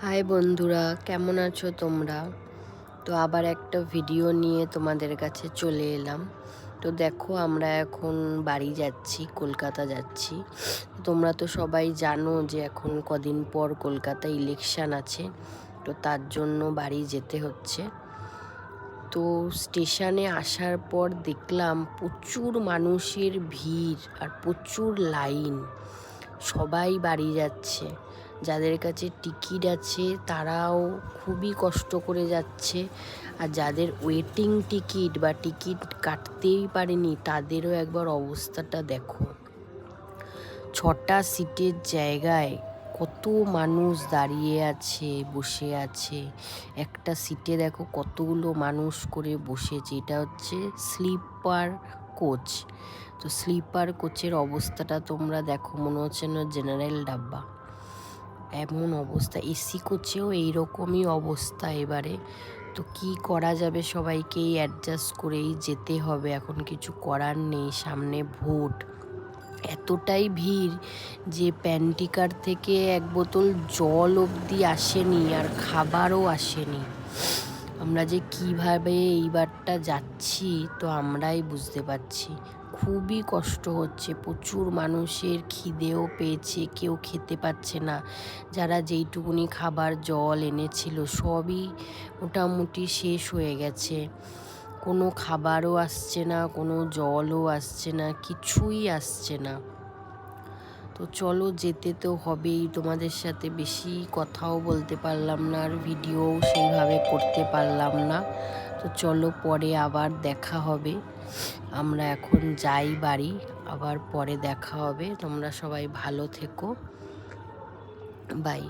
High বন্ধুরা, কেমন আছো তোমরা? তো আবার একটা ভিডিও নিয়ে তোমাদের কাছে চলে এলাম। তো দেখো, আমরা এখন বাড়ি যাচ্ছি, কলকাতা যাচ্ছি। তোমরা তো সবাই জানো যে এখন কদিন পর কলকাতা ইলেকশন আছে, তো তার জন্য বাড়ি যেতে হচ্ছে। তো স্টেশনে আসার পর দেখলাম প্রচুর মানুষের ভিড় আর প্রচুর লাইন। সবাই বাড়ি যাচ্ছে, যাদের কাছে টিকিট আছে তারাও খুবই কষ্ট করে যাচ্ছে, আর যাদের ওয়েটিং টিকিট বা টিকিট কাটতেই পারেনি তাদেরও একবার অবস্থাটা দেখো। 6টা সিটের জায়গায় কত মানুষ দাঁড়িয়ে আছে, বসে আছে। একটা সিটে দেখো কতগুলো মানুষ করে বসেছে। এটা হচ্ছে স্লিপার কোচ। তো স্লিপার কোচের অবস্থাটা তোমরা দেখো, মনে হচ্ছে না জেনারেল ডাব্বা। এমন অবস্থা, এসি কোচেও এইরকমই অবস্থা এবারে। তো কি করা যাবে, সবাইকেই অ্যাডজাস্ট করেই যেতে হবে, এখন কিছু করার নেই, সামনে ভোট। এতটাই ভিড় যে প্যান্টিকার থেকে এক বোতল জল অবধি আসেনি, আর খাবারও আসেনি। আমরা যে কিভাবে এইবারটা যাচ্ছি তো আমরাই বুঝতে পারছি। খুবই কষ্ট হচ্ছে, প্রচুর মানুষের খিদেও পেয়েছে, কেউ খেতে পাচ্ছে না। যারা যেইটুকুনি খাবার জল এনেছিল সবই মোটামুটি শেষ হয়ে গেছে। কোনো খাবারও আসছে না, কোনো জলও আসছে না, কিছুই আসছে না। তো চলো, যেতে তো হবেই। তোমাদের সাথে বেশি কথাও বলতে পারলাম না, আর ভিডিওও সেইভাবে করতে পারলাম না। তো চলো, পরে আবার দেখা হবে। আমরা এখন যাই বাড়ি, আবার পরে দেখা হবে। তোমরা সবাই ভালো থেকো, বাই।